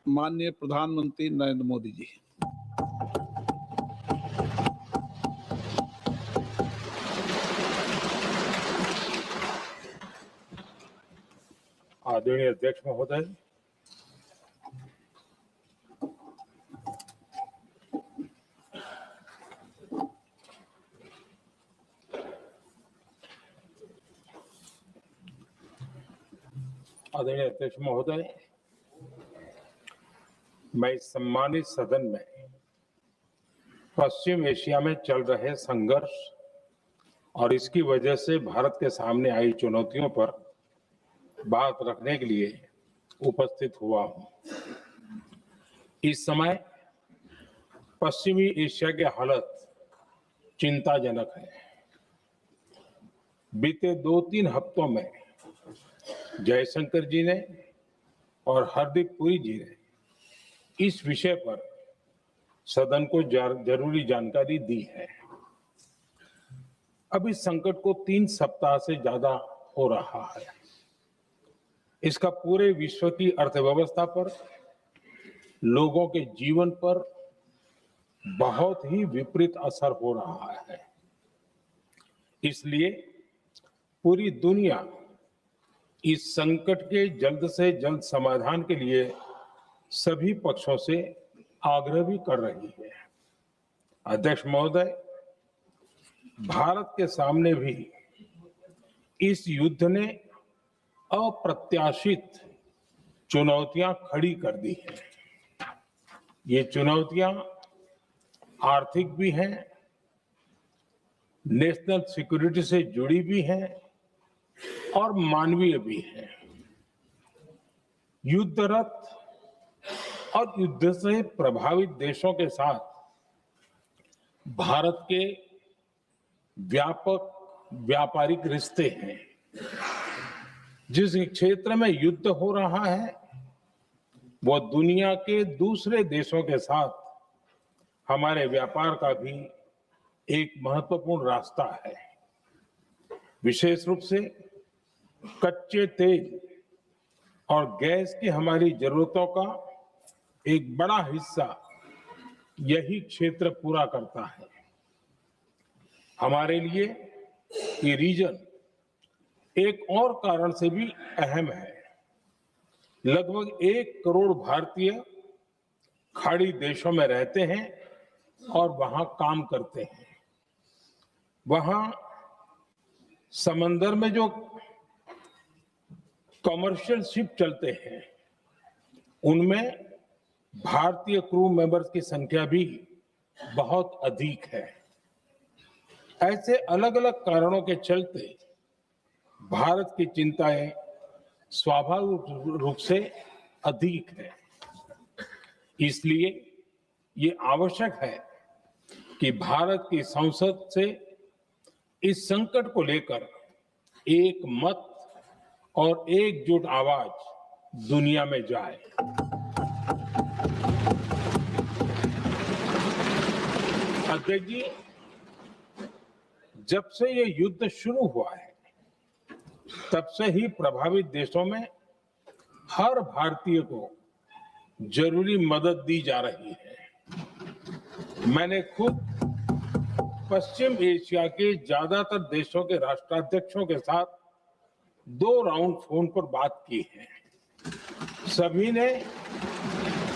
माननीय प्रधानमंत्री नरेंद्र मोदी जी। आदरणीय अध्यक्ष महोदय, मैं इस सम्मानित सदन में पश्चिम एशिया में चल रहे संघर्ष और इसकी वजह से भारत के सामने आई चुनौतियों पर बात रखने के लिए उपस्थित हुआ हूं। इस समय पश्चिमी एशिया की हालत चिंताजनक है। बीते 2-3 हफ्तों में जयशंकर जी ने और हरदीप पुरी जी ने इस विषय पर सदन को जरूरी जानकारी दी है। अब इस संकट को 3 सप्ताह से ज्यादा हो रहा है। इसका पूरे विश्व की अर्थव्यवस्था पर, लोगों के जीवन पर बहुत ही विपरीत असर हो रहा है। इसलिए पूरी दुनिया इस संकट के जल्द से जल्द समाधान के लिए सभी पक्षों से आग्रह भी कर रही है। अध्यक्ष महोदय, भारत के सामने भी इस युद्ध ने अप्रत्याशित चुनौतियां खड़ी कर दी हैं। ये चुनौतियां आर्थिक भी हैं, नेशनल सिक्योरिटी से जुड़ी भी हैं और मानवीय भी हैं। युद्धरत और युद्ध से प्रभावित देशों के साथ भारत के व्यापक व्यापारिक रिश्ते हैं। जिस क्षेत्र में युद्ध हो रहा है, वो दुनिया के दूसरे देशों के साथ हमारे व्यापार का भी एक महत्वपूर्ण रास्ता है। विशेष रूप से कच्चे तेल और गैस की हमारी जरूरतों का एक बड़ा हिस्सा यही क्षेत्र पूरा करता है। हमारे लिए ये रीजन एक और कारण से भी अहम है। लगभग 1 करोड़ भारतीय खाड़ी देशों में रहते हैं और वहां काम करते हैं। वहां समंदर में जो कमर्शियल शिप चलते हैं, उनमें भारतीय क्रू मेंबर्स की संख्या भी बहुत अधिक है। ऐसे अलग अलग कारणों के चलते भारत की चिंताएं स्वाभाविक रूप से अधिक है। इसलिए ये आवश्यक है कि भारत की संसद से इस संकट को लेकर एक मत और एकजुट आवाज दुनिया में जाए। अध्यक्ष जी, जब से ये युद्ध शुरू हुआ है, तब से ही प्रभावित देशों में हर भारतीय को जरूरी मदद दी जा रही है। मैंने खुद पश्चिम एशिया के ज्यादातर देशों के राष्ट्राध्यक्षों के साथ 2 राउंड फोन पर बात की है। सभी ने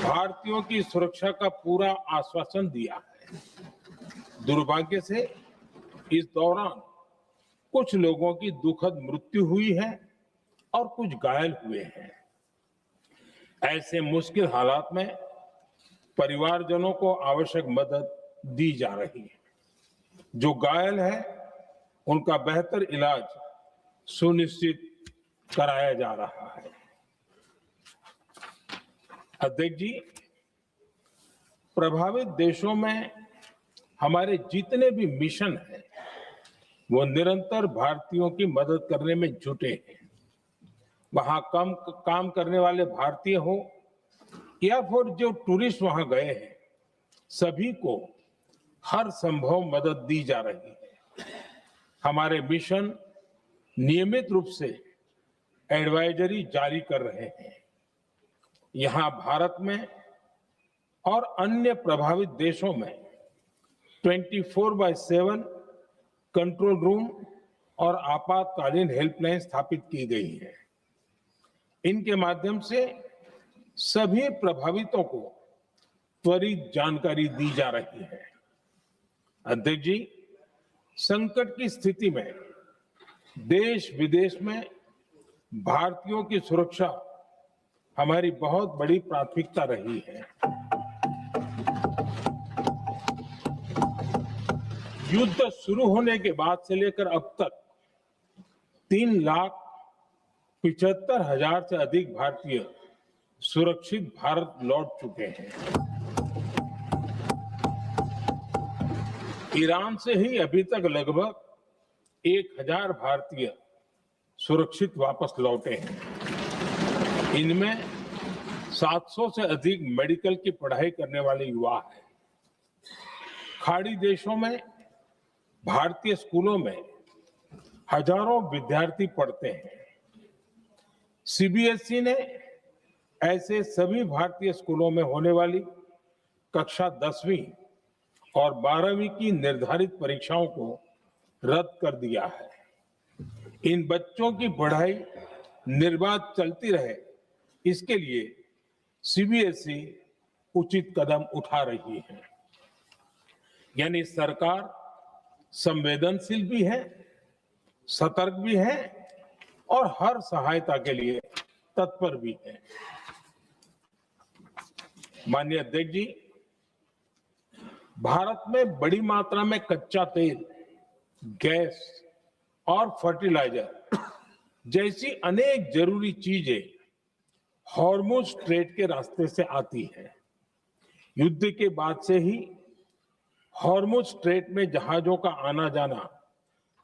भारतीयों की सुरक्षा का पूरा आश्वासन दिया है। दुर्भाग्य से इस दौरान कुछ लोगों की दुखद मृत्यु हुई है और कुछ घायल हुए हैं। ऐसे मुश्किल हालात में परिवारजनों को आवश्यक मदद दी जा रही है। जो घायल है, उनका बेहतर इलाज सुनिश्चित कराया जा रहा है। अध्यक्ष जी, प्रभावित देशों में हमारे जितने भी मिशन हैं, वो निरंतर भारतीयों की मदद करने में जुटे हैं। वहां काम करने वाले भारतीय हो या फिर जो टूरिस्ट वहां गए हैं, सभी को हर संभव मदद दी जा रही है। हमारे मिशन नियमित रूप से एडवाइजरी जारी कर रहे हैं। यहाँ भारत में और अन्य प्रभावित देशों में 24/7 कंट्रोल रूम और आपातकालीन हेल्पलाइन स्थापित की गई है। इनके माध्यम से सभी प्रभावितों को त्वरित जानकारी दी जा रही है। अध्यक्ष जी, संकट की स्थिति में देश विदेश में भारतीयों की सुरक्षा हमारी बहुत बड़ी प्राथमिकता रही है। युद्ध शुरू होने के बाद से लेकर अब तक 3,75,000 से अधिक भारतीय सुरक्षित भारत लौट चुके हैं। ईरान से ही अभी तक लगभग 1,000 भारतीय सुरक्षित वापस लौटे हैं। इनमें 700 से अधिक मेडिकल की पढ़ाई करने वाले युवा हैं। खाड़ी देशों में भारतीय स्कूलों में हजारों विद्यार्थी पढ़ते हैं। सीबीएसई ने ऐसे सभी भारतीय स्कूलों में होने वाली कक्षा 10वीं और 12वीं की निर्धारित परीक्षाओं को रद्द कर दिया है। इन बच्चों की पढ़ाई निर्बाध चलती रहे, इसके लिए सीबीएसई उचित कदम उठा रही है। यानी सरकार संवेदनशील भी है, सतर्क भी है और हर सहायता के लिए तत्पर भी है। माननीय अध्यक्ष जी, भारत में बड़ी मात्रा में कच्चा तेल, गैस और फर्टिलाइजर जैसी अनेक जरूरी चीजें हॉर्मुज स्ट्रेट के रास्ते से आती है। युद्ध के बाद से ही हॉर्मुज स्ट्रेट में जहाजों का आना जाना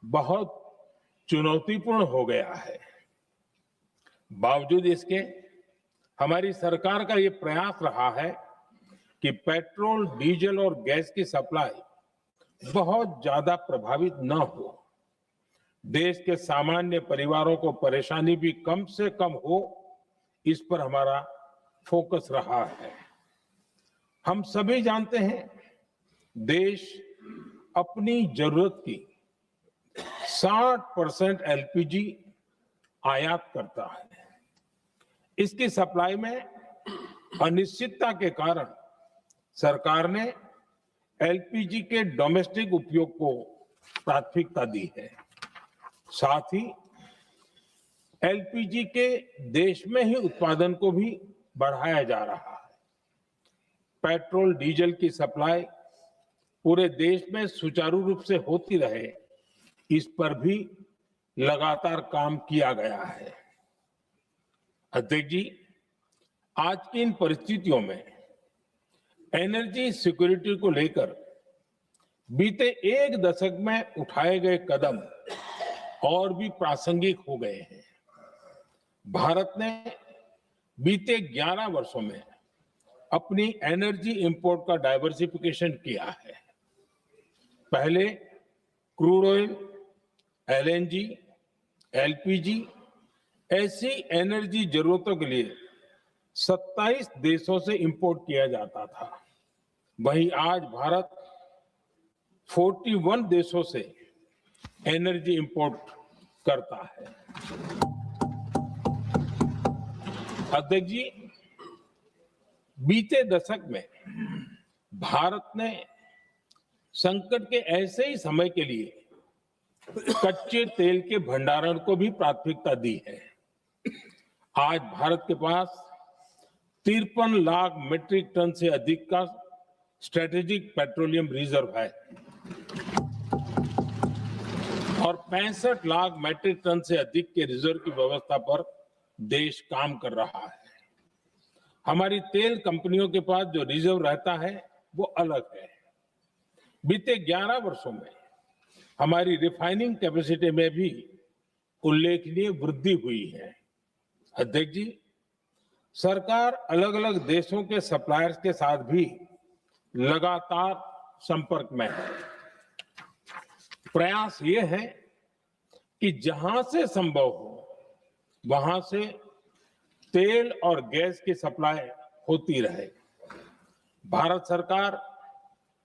बहुत चुनौतीपूर्ण हो गया है। बावजूद इसके हमारी सरकार का ये प्रयास रहा है कि पेट्रोल, डीजल और गैस की सप्लाई बहुत ज्यादा प्रभावित न हो। देश के सामान्य परिवारों को परेशानी भी कम से कम हो, इस पर हमारा फोकस रहा है। हम सभी जानते हैं, देश अपनी जरूरत की 60% एलपीजी आयात करता है। इसकी सप्लाई में अनिश्चितता के कारण सरकार ने एलपीजी के डोमेस्टिक उपयोग को प्राथमिकता दी है। साथ ही एलपीजी के देश में ही उत्पादन को भी बढ़ाया जा रहा है। पेट्रोल, डीजल की सप्लाई पूरे देश में सुचारू रूप से होती रहे, इस पर भी लगातार काम किया गया है। अध्यक्ष जी, आज की इन परिस्थितियों में एनर्जी सिक्योरिटी को लेकर बीते एक दशक में उठाए गए कदम और भी प्रासंगिक हो गए हैं। भारत ने बीते 11 वर्षों में अपनी एनर्जी इंपोर्ट का डाइवर्सिफिकेशन किया है। पहले क्रूड ऑयल, एलएनजी, एलपीजी ऐसी एनर्जी जरूरतों के लिए 27 देशों से इंपोर्ट किया जाता था। वहीं आज भारत 41 देशों से एनर्जी इंपोर्ट करता है। अध्यक्ष जी, बीते दशक में भारत ने संकट के ऐसे ही समय के लिए कच्चे तेल के भंडारण को भी प्राथमिकता दी है। आज भारत के पास 53 लाख मीट्रिक टन से अधिक का स्ट्रेटेजिक पेट्रोलियम रिजर्व है और 65 लाख मीट्रिक टन से अधिक के रिजर्व की व्यवस्था पर देश काम कर रहा है। हमारी तेल कंपनियों के पास जो रिजर्व रहता है वो अलग है। बीते 11 वर्षों में हमारी रिफाइनिंग कैपेसिटी में भी उल्लेखनीय वृद्धि हुई है। अध्यक्ष जी, सरकार अलग अलग देशों के सप्लायर्स के साथ भी लगातार संपर्क में है। प्रयास ये है कि जहां से संभव हो वहां से तेल और गैस की सप्लाई होती रहे। भारत सरकार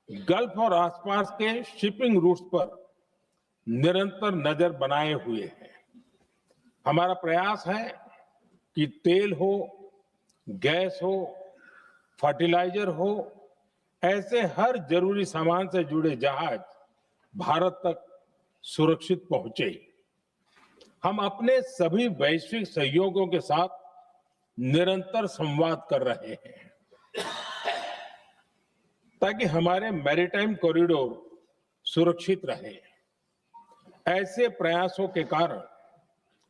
गल्फ और आसपास के शिपिंग रूट्स पर निरंतर नजर बनाए हुए है। हमारा प्रयास है कि तेल हो, गैस हो, फर्टिलाइजर हो, ऐसे हर जरूरी सामान से जुड़े जहाज भारत तक सुरक्षित पहुंचे। हम अपने सभी वैश्विक सहयोगियों के साथ निरंतर संवाद कर रहे हैं ताकि हमारे मैरीटाइम कॉरिडोर सुरक्षित रहे। ऐसे प्रयासों के कारण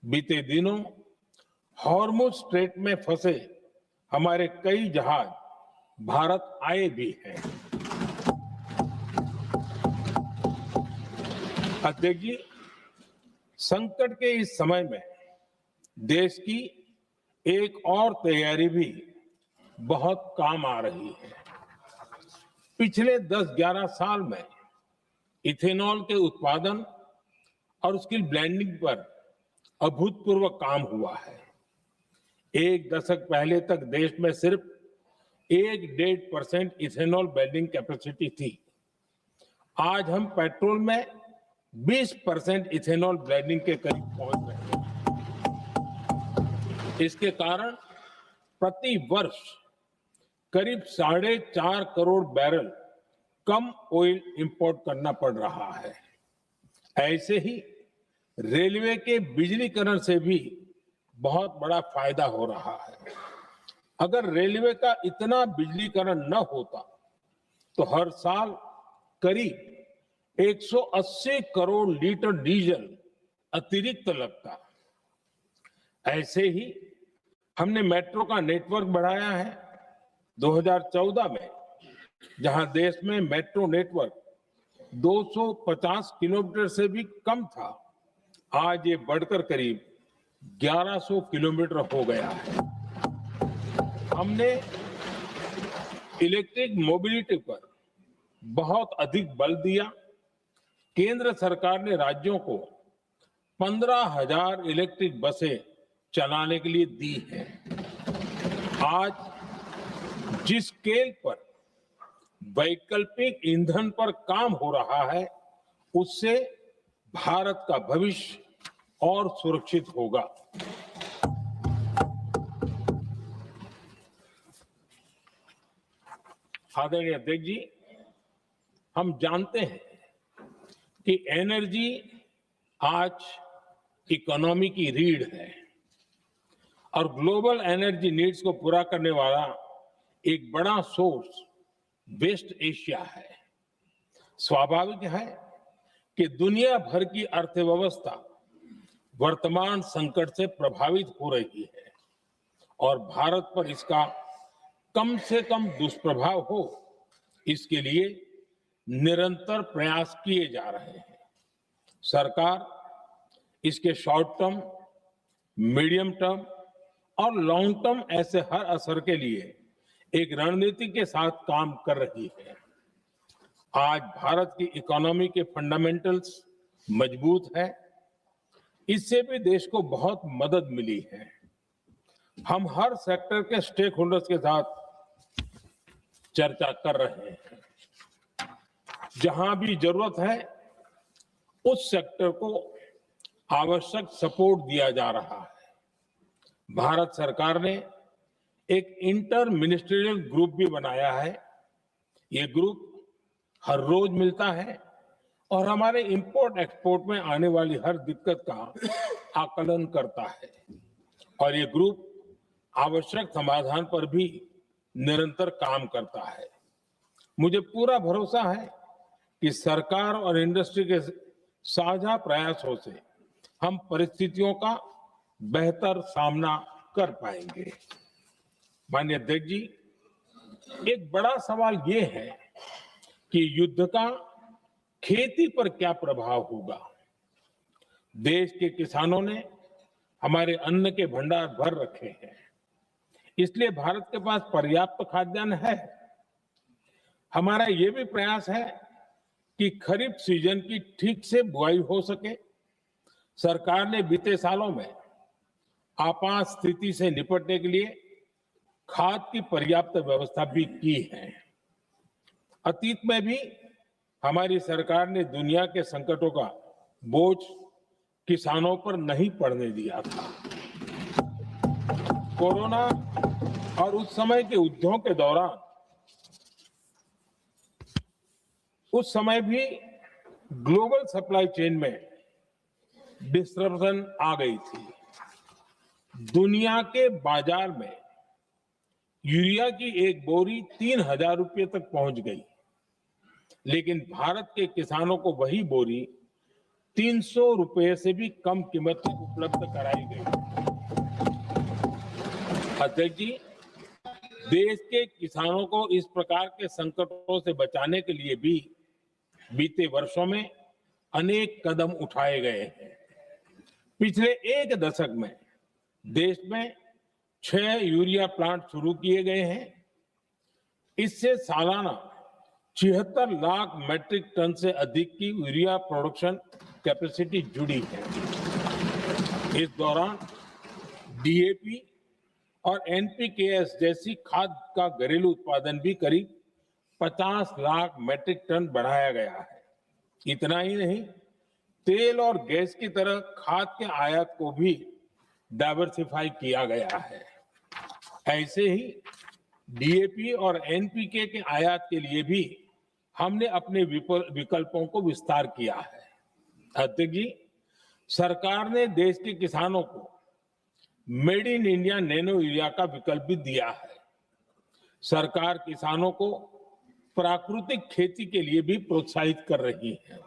बीते दिनों हॉर्मुज स्ट्रेट में फंसे हमारे कई जहाज भारत आए भी हैं। अध्यक्ष जी, संकट के इस समय में देश की एक और तैयारी भी बहुत काम आ रही है। पिछले 10-11 साल में इथेनॉल के उत्पादन और उसकी ब्लेंडिंग पर अभूतपूर्व काम हुआ है। एक दशक पहले तक देश में सिर्फ 1-1.5% इथेनॉल ब्लेंडिंग कैपेसिटी थी। आज हम पेट्रोल में 20% इथेनॉल ब्लेंडिंग के करीब पहुंच रहे हैं। इसके कारण प्रति वर्ष करीब 4.5 करोड़ बैरल कम ऑयल इंपोर्ट करना पड़ रहा है। ऐसे ही रेलवे के बिजलीकरण से भी बहुत बड़ा फायदा हो रहा है। अगर रेलवे का इतना बिजलीकरण न होता तो हर साल करीब 180 करोड़ लीटर डीजल अतिरिक्त लगता। ऐसे ही हमने मेट्रो का नेटवर्क बढ़ाया है। 2014 में जहां देश में मेट्रो नेटवर्क 250 किलोमीटर से भी कम था, आज ये बढ़कर करीब 1100 किलोमीटर हो गया है। हमने इलेक्ट्रिक मोबिलिटी पर बहुत अधिक बल दिया। केंद्र सरकार ने राज्यों को 15,000 इलेक्ट्रिक बसें चलाने के लिए दी है। आज जिस स्केल पर वैकल्पिक ईंधन पर काम हो रहा है, उससे भारत का भविष्य और सुरक्षित होगा। आदरणीय अध्यक्ष जी, हम जानते हैं कि एनर्जी आज इकोनॉमी की रीढ़ है और ग्लोबल एनर्जी नीड्स को पूरा करने वाला एक बड़ा सोर्स वेस्ट एशिया है। स्वाभाविक है कि दुनिया भर की अर्थव्यवस्था वर्तमान संकट से प्रभावित हो रही है और भारत पर इसका कम से कम दुष्प्रभाव हो, इसके लिए निरंतर प्रयास किए जा रहे हैं। सरकार इसके शॉर्ट टर्म, मीडियम टर्म और लॉन्ग टर्म ऐसे हर असर के लिए एक रणनीति के साथ काम कर रही है। आज भारत की इकोनॉमी के फंडामेंटल्स मजबूत है। इससे भी देश को बहुत मदद मिली है। हम हर सेक्टर के स्टेक होल्डर्स के साथ चर्चा कर रहे हैं। जहां भी जरूरत है उस सेक्टर को आवश्यक सपोर्ट दिया जा रहा है। भारत सरकार ने एक इंटर मिनिस्ट्रियल ग्रुप भी बनाया है। ये ग्रुप हर रोज मिलता है और हमारे इंपोर्ट एक्सपोर्ट में आने वाली हर दिक्कत का आकलन करता है और ये ग्रुप आवश्यक समाधान पर भी निरंतर काम करता है। मुझे पूरा भरोसा है कि सरकार और इंडस्ट्री के साझा प्रयासों से हम परिस्थितियों का बेहतर सामना कर पाएंगे। माननीय अध्यक्ष जी, एक बड़ा सवाल ये है कि युद्ध का खेती पर क्या प्रभाव होगा। देश के किसानों ने हमारे अन्न के भंडार भर रखे हैं, इसलिए भारत के पास पर्याप्त खाद्यान्न है। हमारा ये भी प्रयास है कि खरीफ सीजन की ठीक से बुआई हो सके। सरकार ने बीते सालों में आपात स्थिति से निपटने के लिए खाद की पर्याप्त व्यवस्था भी की है। अतीत में भी हमारी सरकार ने दुनिया के संकटों का बोझ किसानों पर नहीं पड़ने दिया था। कोरोना और उस समय के युद्धों के दौरान उस समय भी ग्लोबल सप्लाई चेन में डिस्टरप्शन आ गई थी। दुनिया के बाजार में यूरिया की एक बोरी 3,000 रुपये तक पहुंच गई, लेकिन भारत के किसानों को वही बोरी 300 रुपये से भी कम कीमत में उपलब्ध कराई गई। अध्यक्ष जी, देश के किसानों को इस प्रकार के संकटों से बचाने के लिए भी बीते वर्षों में अनेक कदम उठाए गए हैं। पिछले एक दशक में देश में 6 यूरिया प्लांट शुरू किए गए हैं। इससे सालाना 76 लाख मैट्रिक टन से अधिक की यूरिया प्रोडक्शन कैपेसिटी जुड़ी है। इस दौरान डीएपी और एनपीकेएस जैसी खाद का घरेलू उत्पादन भी करीब 50 लाख मैट्रिक टन बढ़ाया गया है। इतना ही नहीं, तेल और गैस की तरह खाद के आयात को भी डाइवर्सिफाई किया गया है। ऐसे ही डीएपी और एनपीके के आयात के लिए भी हमने अपने विकल्पों को विस्तार किया है। अध्यक्ष जी, सरकार ने देश के किसानों को made in India nano urea का विकल्प भी दिया है। सरकार किसानों को प्राकृतिक खेती के लिए भी प्रोत्साहित कर रही है।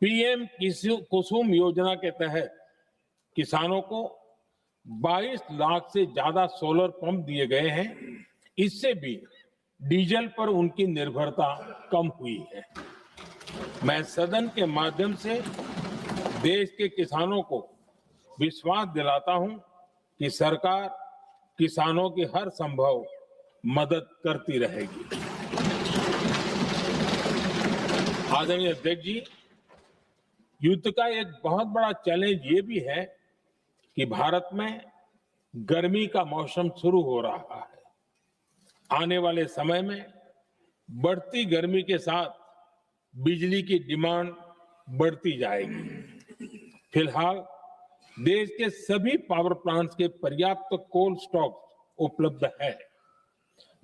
पीएम कुसुम योजना के तहत किसानों को 22 लाख से ज्यादा सोलर पंप दिए गए हैं। इससे भी डीजल पर उनकी निर्भरता कम हुई है। मैं सदन के माध्यम से देश के किसानों को विश्वास दिलाता हूं कि सरकार किसानों की हर संभव मदद करती रहेगी। आदरणीय अध्यक्ष जी, युद्ध का एक बहुत बड़ा चैलेंज ये भी है कि भारत में गर्मी का मौसम शुरू हो रहा है। आने वाले समय में बढ़ती गर्मी के साथ बिजली की डिमांड बढ़ती जाएगी। फिलहाल देश के सभी पावर प्लांट्स के पर्याप्त कोल स्टॉक उपलब्ध है।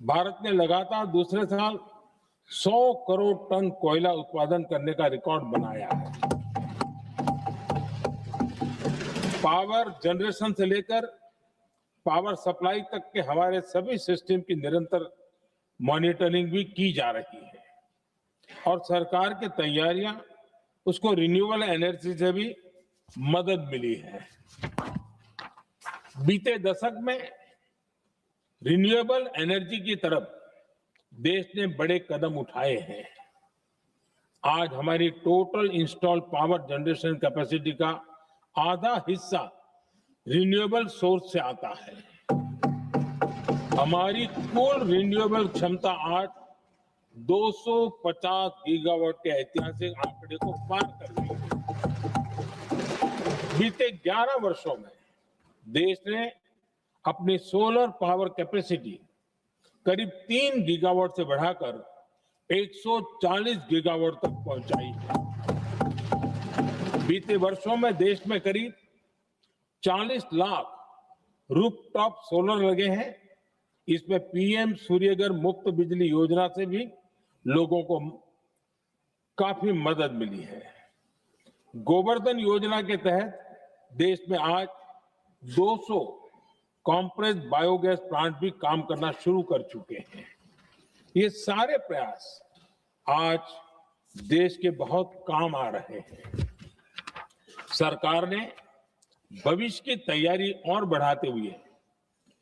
भारत ने लगातार दूसरे साल 100 करोड़ टन कोयला उत्पादन करने का रिकॉर्ड बनाया है। पावर जनरेशन से लेकर पावर सप्लाई तक के हमारे सभी सिस्टम की निरंतर मॉनिटरिंग भी की जा रही है और सरकार की तैयारियां उसको रिन्यूएबल एनर्जी से भी मदद मिली है। बीते दशक में रिन्यूएबल एनर्जी की तरफ देश ने बड़े कदम उठाए हैं। आज हमारी total installed power generation capacity का आधा हिस्सा रिन्यूएबल सोर्स से आता है। हमारी कुल रिन्यूएबल क्षमता आज 250 गीगावाट के ऐतिहासिक आंकड़े को पार कर गई है। बीते 11 वर्षों में देश ने अपनी सोलर पावर कैपेसिटी करीब 3 गीगावाट से बढ़ाकर 140 गीगावाट तक पहुंचाई है। बीते वर्षों में देश में करीब 40 लाख रूफटॉप सोलर लगे हैं। इसमें पीएम सूर्यघर मुफ्त बिजली योजना से भी लोगों को काफी मदद मिली है। गोवर्धन योजना के तहत देश में आज 200 कॉम्प्रेस्ड बायोगैस प्लांट भी काम करना शुरू कर चुके हैं। ये सारे प्रयास आज देश के बहुत काम आ रहे हैं। सरकार ने भविष्य की तैयारी और बढ़ाते हुए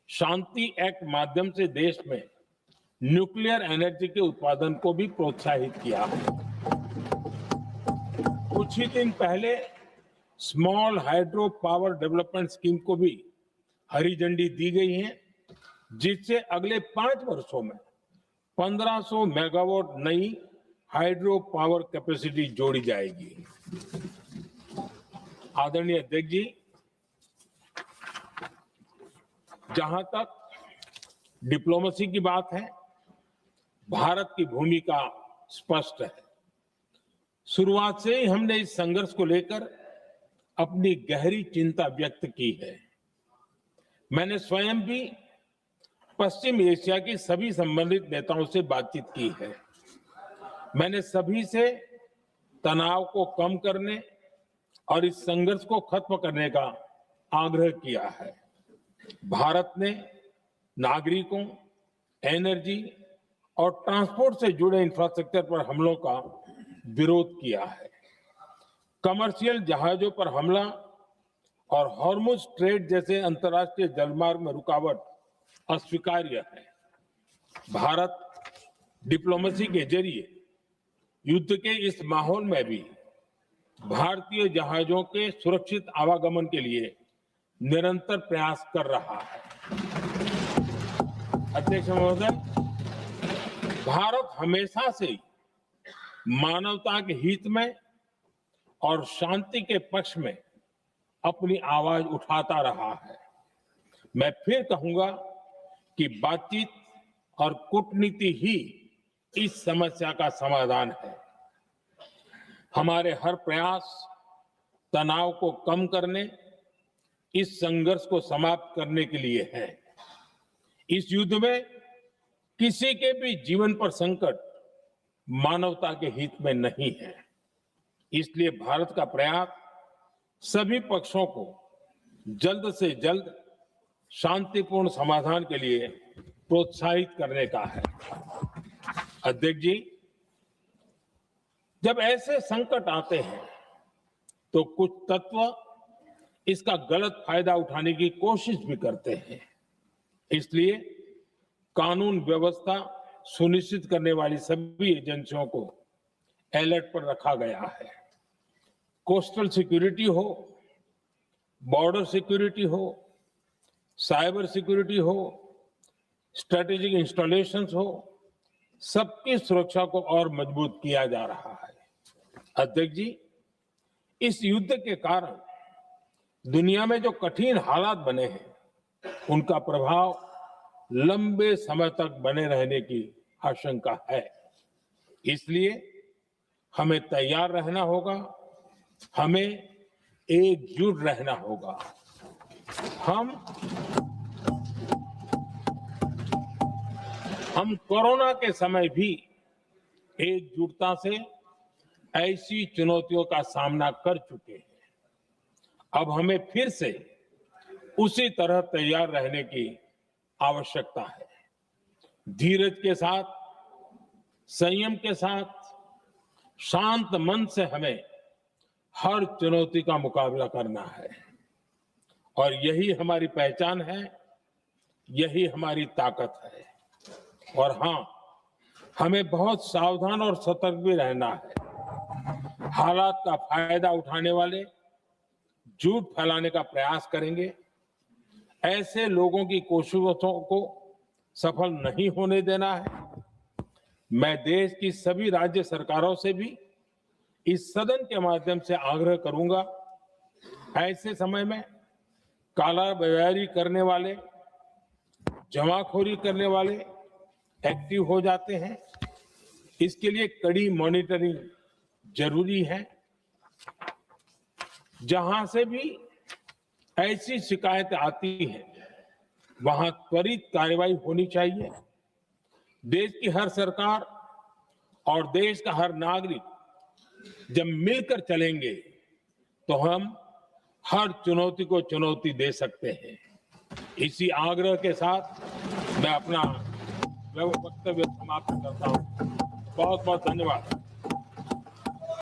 शांति एक्ट माध्यम से देश में न्यूक्लियर एनर्जी के उत्पादन को भी प्रोत्साहित किया है। कुछ ही दिन पहले small hydro power development scheme को भी हरी झंडी दी गई है, जिससे अगले 5 वर्षों में 1500 मेगावाट नई हाइड्रो पावर कैपेसिटी जोड़ी जाएगी। आदरणीय अध्यक्ष जी, जहां तक डिप्लोमेसी की बात है, भारत की भूमिका स्पष्ट है। शुरुआत से ही हमने इस संघर्ष को लेकर अपनी गहरी चिंता व्यक्त की है। मैंने स्वयं भी पश्चिम एशिया के सभी संबंधित नेताओं से बातचीत की है। मैंने सभी से तनाव को कम करने और इस संघर्ष को खत्म करने का आग्रह किया है। भारत ने नागरिकों, एनर्जी और ट्रांसपोर्ट से जुड़े इंफ्रास्ट्रक्चर पर हमलों का विरोध किया है। कमर्शियल जहाजों पर हमला और हॉर्मुज स्ट्रेट जैसे अंतर्राष्ट्रीय जलमार्ग में रुकावट अस्वीकार्य है। भारत डिप्लोमेसी के जरिए युद्ध के इस माहौल में भी भारतीय जहाजों के सुरक्षित आवागमन के लिए निरंतर प्रयास कर रहा है। अध्यक्ष महोदय, भारत हमेशा से ही मानवता के हित में और शांति के पक्ष में अपनी आवाज उठाता रहा है। मैं फिर कहूंगा कि बातचीत और कूटनीति ही इस समस्या का समाधान है। हमारे हर प्रयास तनाव को कम करने, इस संघर्ष को समाप्त करने के लिए है। इस युद्ध में किसी के भी जीवन पर संकट मानवता के हित में नहीं है। इसलिए भारत का प्रयास सभी पक्षों को जल्द से जल्द शांतिपूर्ण समाधान के लिए प्रोत्साहित करने का है। अध्यक्ष जी, जब ऐसे संकट आते हैं तो कुछ तत्व इसका गलत फायदा उठाने की कोशिश भी करते हैं। इसलिए कानून व्यवस्था सुनिश्चित करने वाली सभी एजेंसियों को अलर्ट पर रखा गया है। कोस्टल सिक्योरिटी हो, बॉर्डर सिक्योरिटी हो, साइबर सिक्योरिटी हो, स्ट्रेटेजिक इंस्टॉलेशंस हो, सबकी सुरक्षा को और मजबूत किया जा रहा है। अध्यक्ष जी, इस युद्ध के कारण दुनिया में जो कठिन हालात बने हैं, उनका प्रभाव लंबे समय तक बने रहने की आशंका है। इसलिए हमें तैयार रहना होगा, हमें एकजुट रहना होगा। हम कोरोना के समय भी एकजुटता से ऐसी चुनौतियों का सामना कर चुके हैं। अब हमें फिर से उसी तरह तैयार रहने की आवश्यकता है। धीरज के साथ, संयम के साथ, शांत मन से हमें हर चुनौती का मुकाबला करना है और यही हमारी पहचान है, यही हमारी ताकत है। और हाँ, हमें बहुत सावधान और सतर्क भी रहना है। हालात का फायदा उठाने वाले झूठ फैलाने का प्रयास करेंगे, ऐसे लोगों की कोशिशों को सफल नहीं होने देना है। मैं देश की सभी राज्य सरकारों से भी इस सदन के माध्यम से आग्रह करूंगा, ऐसे समय में कालाबाजारी करने वाले, जमाखोरी करने वाले एक्टिव हो जाते हैं। इसके लिए कड़ी मॉनिटरिंग जरूरी है। जहां से भी ऐसी शिकायतें आती हैं, वहां त्वरित कार्रवाई होनी चाहिए। देश की हर सरकार और देश का हर नागरिक जब मिलकर चलेंगे तो हम हर चुनौती को चुनौती दे सकते हैं। इसी आग्रह के साथ मैं अपना वक्तव्य समाप्त करता हूं। बहुत बहुत धन्यवाद।